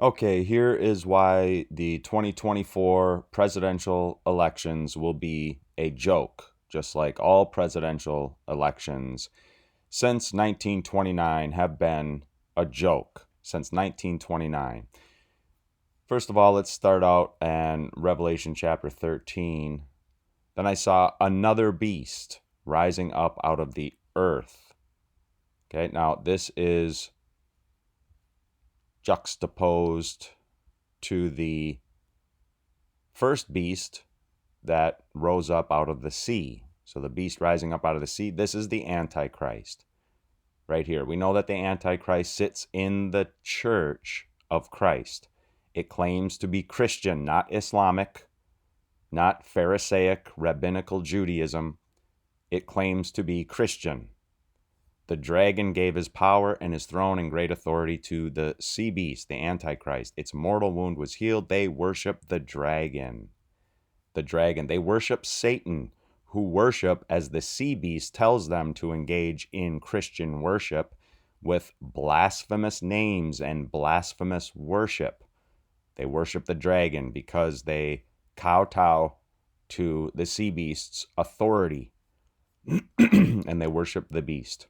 Okay, here is why the 2024 presidential elections will be a joke, just like all presidential elections since 1929 have been a joke since 1929. First of all, let's start out in Revelation chapter 13. Then I saw another beast rising up out of the earth. Okay, now this is juxtaposed to the first beast that rose up out of the sea. So the beast rising up out of the sea, this is the Antichrist right here. We know that the Antichrist sits in the church of Christ. It claims to be Christian, not Islamic, not Pharisaic, rabbinical Judaism. It claims to be Christian. The dragon gave his power and his throne and great authority to the sea beast, the Antichrist. Its mortal wound was healed. They worship the dragon. They worship Satan, who worship as the sea beast tells them to engage in Christian worship with blasphemous names and blasphemous worship. They worship the dragon because they kowtow to the sea beast's authority and they worship the beast.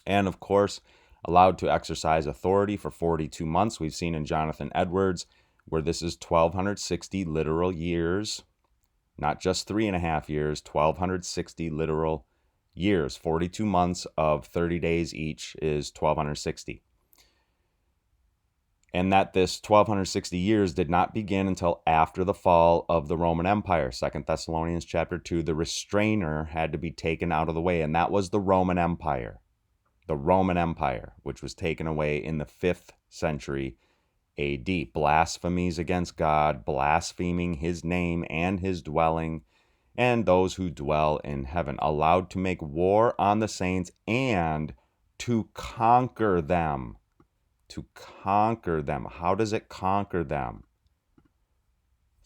And of course, allowed to exercise authority for 42 months. We've seen in Jonathan Edwards where this is 1260 literal years, not just 3.5 years, 1260 literal years. 42 months of 30 days each is 1260. And that this 1260 years did not begin until after the fall of the Roman Empire. 2 Thessalonians chapter 2, the restrainer had to be taken out of the way, and that was the Roman Empire. The Roman Empire, which was taken away in the 5th century AD. Blasphemies against God, blaspheming his name and his dwelling, and those who dwell in heaven, allowed to make war on the saints and to conquer them. To conquer them. How does it conquer them?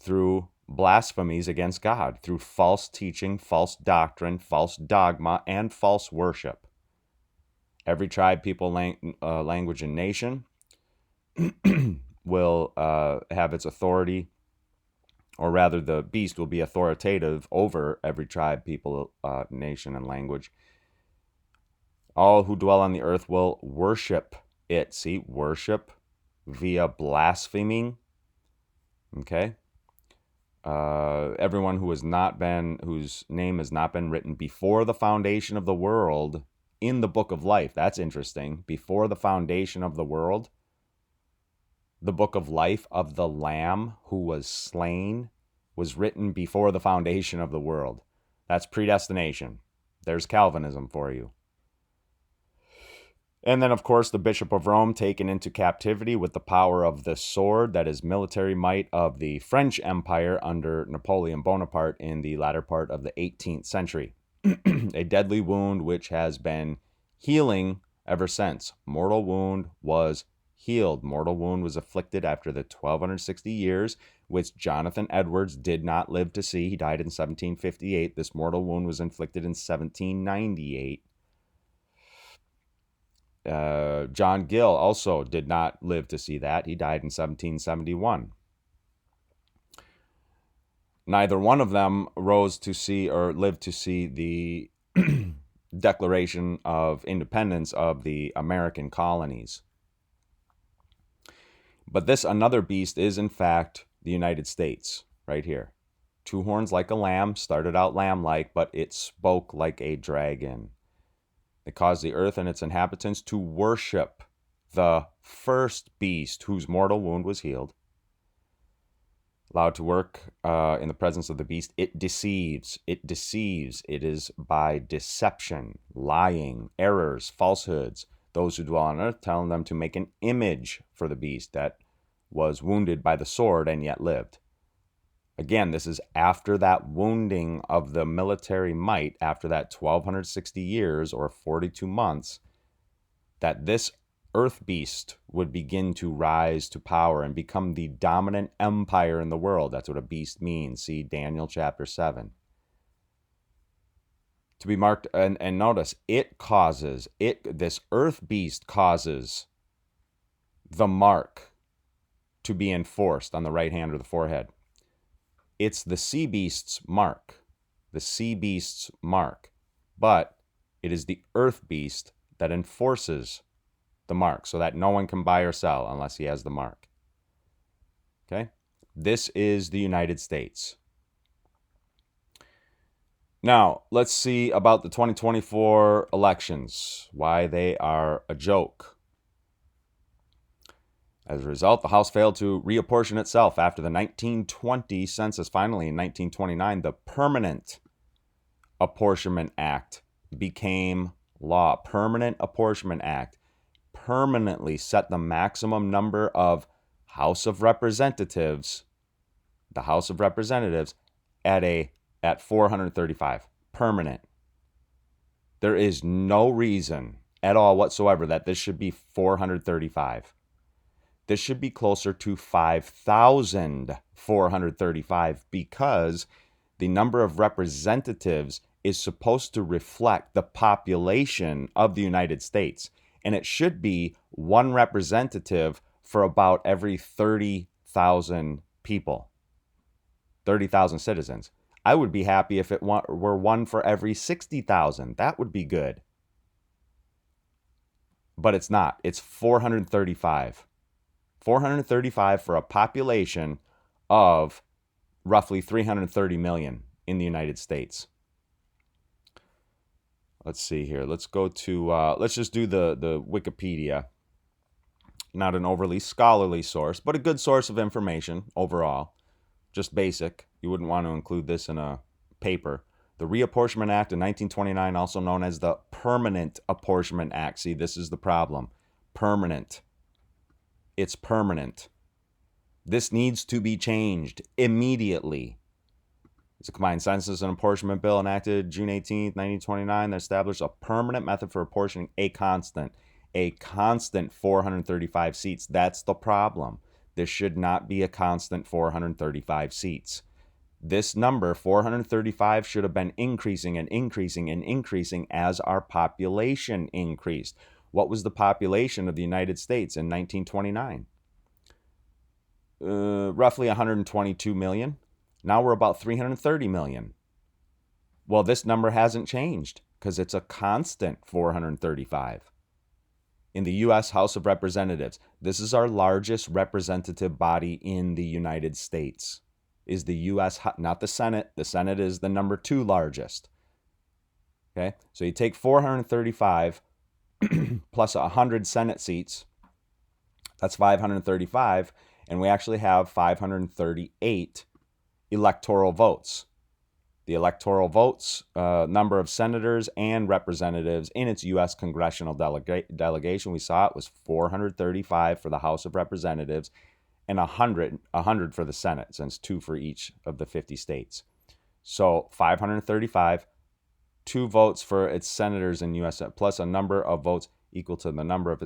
Through blasphemies against God, through false teaching, false doctrine, false dogma, and false worship. Every tribe, people, language, and nation will have its authority, or rather the beast will be authoritative over every tribe, people, nation, and language. All who dwell on the earth will worship it. See, worship via blaspheming. Okay. Everyone whose name has not been written before the foundation of the world in the book of life. That's interesting. Before the foundation of the world, the book of life of the Lamb who was slain was written before the foundation of the world. That's predestination. There's Calvinism for you. And then, of course, the Bishop of Rome taken into captivity with the power of the sword, that is military might of the French Empire under Napoleon Bonaparte in the latter part of the 18th century. A deadly wound which has been healing ever since. Mortal wound was healed. Mortal wound was afflicted after the 1260 years, which Jonathan Edwards did not live to see. He died in 1758. This mortal wound was inflicted in 1798. John Gill also did not live to see that. He died in 1771. Neither one of them rose to see or lived to see the Declaration of Independence of the American colonies. But this another beast is, in fact, the United States, right here. Two horns like a lamb, started out lamb-like, but it spoke like a dragon. It caused the earth and its inhabitants to worship the first beast whose mortal wound was healed. Allowed to work in the presence of the beast. It deceives. It deceives. It is by deception, lying, errors, falsehoods. Those who dwell on earth, telling them to make an image for the beast that was wounded by the sword and yet lived. Again, this is after that wounding of the military might, after that 1260 years or 42 months, that this earth beast would begin to rise to power and become the dominant empire in the world. That's what a beast means. See Daniel chapter 7. To be marked, and notice, this earth beast causes the mark to be enforced on the right hand or the forehead. It's the sea beast's mark. The sea beast's mark. But it is the earth beast that enforces the mark so that no one can buy or sell unless he has the mark. Okay? This is the United States. Now, let's see about the 2024 elections, why they are a joke. As a result, the House failed to reapportion itself after the 1920 census. Finally, in 1929, the Permanent Apportionment Act became law. Permanent Apportionment Act permanently set the maximum number of House of Representatives, the House of Representatives, at 435. Permanent. There is no reason at all whatsoever that this should be 435. This should be closer to 5,435 because the number of representatives is supposed to reflect the population of the United States. And it should be one representative for about every 30,000 people, 30,000 citizens. I would be happy if it were one for every 60,000. That would be good. But it's not. It's 435. 435 for a population of roughly 330 million in the United States. Let's see here. Let's go to, let's just do the Wikipedia. Not an overly scholarly source, but a good source of information overall. Just basic. You wouldn't want to include this in a paper. The Reapportionment Act of 1929, also known as the Permanent Apportionment Act. See, this is the problem. Permanent. It's permanent. This needs to be changed immediately. It's a combined census and apportionment bill enacted June 18th, 1929 that established a permanent method for apportioning a constant 435 seats. That's the problem. This should not be a constant 435 seats. This number, 435, should have been increasing and increasing and increasing as our population increased. What was the population of the United States in 1929? Roughly 122 million. Now we're about 330 million. Well, this number hasn't changed because it's a constant 435. In the U.S. House of Representatives, this is our largest representative body in the United States. Is the U.S., not the Senate. The Senate is the number 2 largest. Okay, so you take 435 plus 100 Senate seats, that's 535, and we actually have 538 electoral votes. The electoral votes, number of senators and representatives in its U.S. congressional delegation, we saw it was 435 for the House of Representatives and 100 for the Senate, since 2 for each of the 50 states. So 535, 2 votes for its senators in U.S. plus a number of votes equal to the number of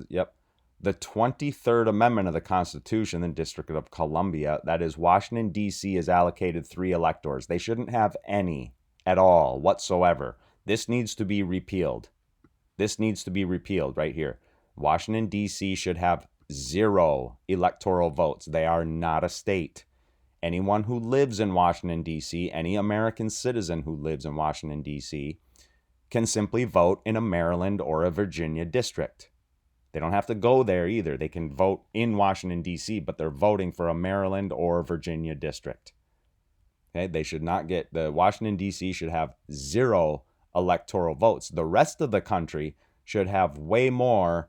the 23rd Amendment of the Constitution, the District of Columbia, that is, Washington, D.C., is allocated 3 electors. They shouldn't have any at all whatsoever. This needs to be repealed. This needs to be repealed right here. Washington, D.C. should have 0 electoral votes. They are not a state. Anyone who lives in Washington, D.C., any American citizen who lives in Washington, D.C., can simply vote in a Maryland or a Virginia district. They don't have to go there either. They can vote in Washington, D.C., but they're voting for a Maryland or Virginia district. Okay, they should not get, the Washington, D.C. should have 0 electoral votes. The rest of the country should have way more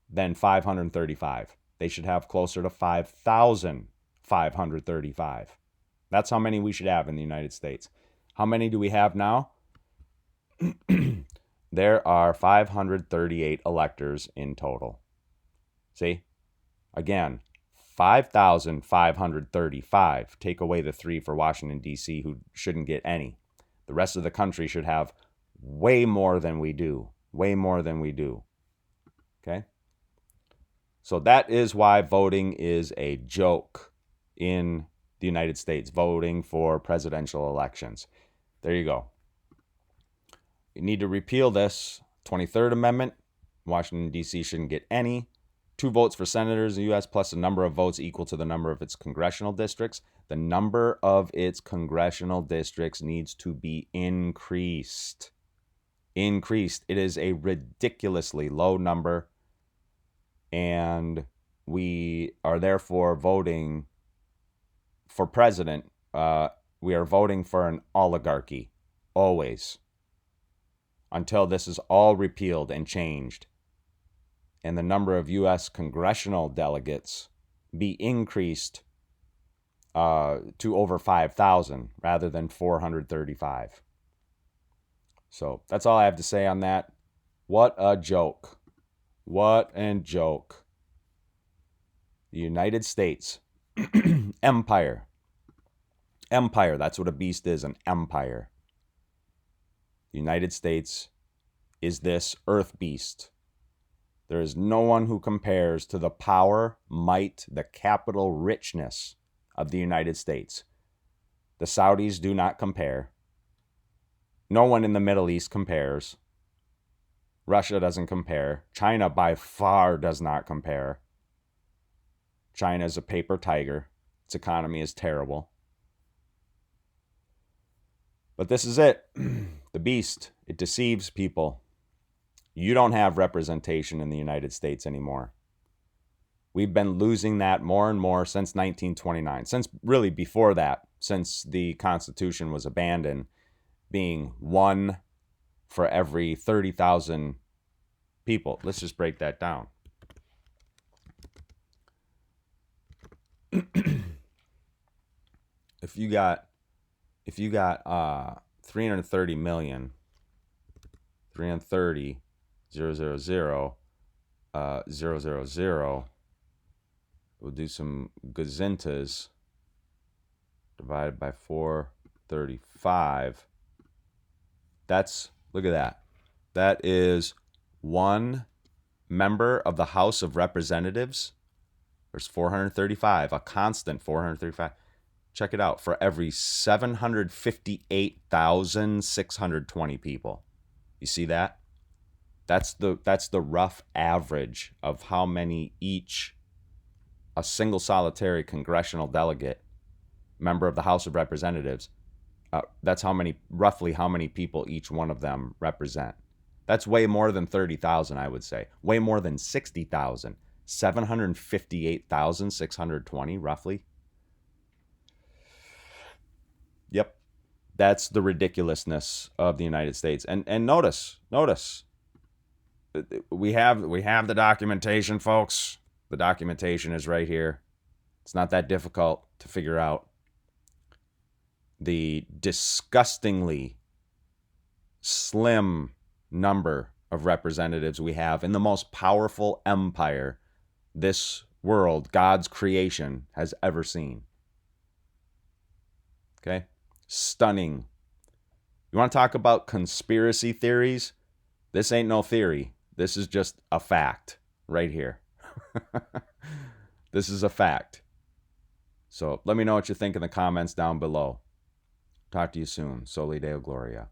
than 535. They should have closer to 5,535. That's how many we should have in the United States. How many do we have now? There are 538 electors in total. See? Again, 5,535. Take away the 3 for Washington, D.C., who shouldn't get any. The rest of the country should have way more than we do. Way more than we do. Okay? So that is why voting is a joke in the United States. Voting for presidential elections. There you go. You need to repeal this 23rd Amendment. Washington, D.C. shouldn't get any. 2 votes for senators in the U.S. plus a number of votes equal to the number of its congressional districts. The number of its congressional districts needs to be increased. Increased. It is a ridiculously low number, and we are therefore voting for president. We are voting for an oligarchy, always, until this is all repealed and changed, and the number of U.S. congressional delegates be increased to over 5,000 rather than 435. So that's all I have to say on that. What a joke. What a joke. The United States empire. Empire, that's what a beast is, an empire. The United States is this earth beast. There is no one who compares to the power, might, the capital richness of the United States. The Saudis do not compare. No one in the Middle East compares. Russia doesn't compare. China by far does not compare. China is a paper tiger. Its economy is terrible. But this is it. The beast. It deceives people. You don't have representation in the United States anymore. We've been losing that more and more since 1929. Since really before that, since the Constitution was abandoned, being 1 for every 30,000 people. Let's just break that down. If you got 330 million, 330 000 000, we'll do some gazintas, divided by 435. That's, look at that. That is 1 member of the House of Representatives. There's 435, a constant 435. Check it out, for every 758,620 people. You see that? That's the rough average of how many each a single solitary congressional delegate, member of the House of Representatives, that's roughly how many people each one of them represent. That's way more than 30,000, I would say. Way more than 60,000. 758,620, roughly. Yep. That's the ridiculousness of the United States. And notice, we have the documentation, folks. The documentation is right here. It's not that difficult to figure out. The disgustingly slim number of representatives we have in the most powerful empire this world, God's creation, has ever seen. Okay? Stunning. You want to talk about conspiracy theories? This ain't no theory. This is just a fact right here. This is a fact. So let me know what you think in the comments down below. Talk to you soon. Soli Deo Gloria.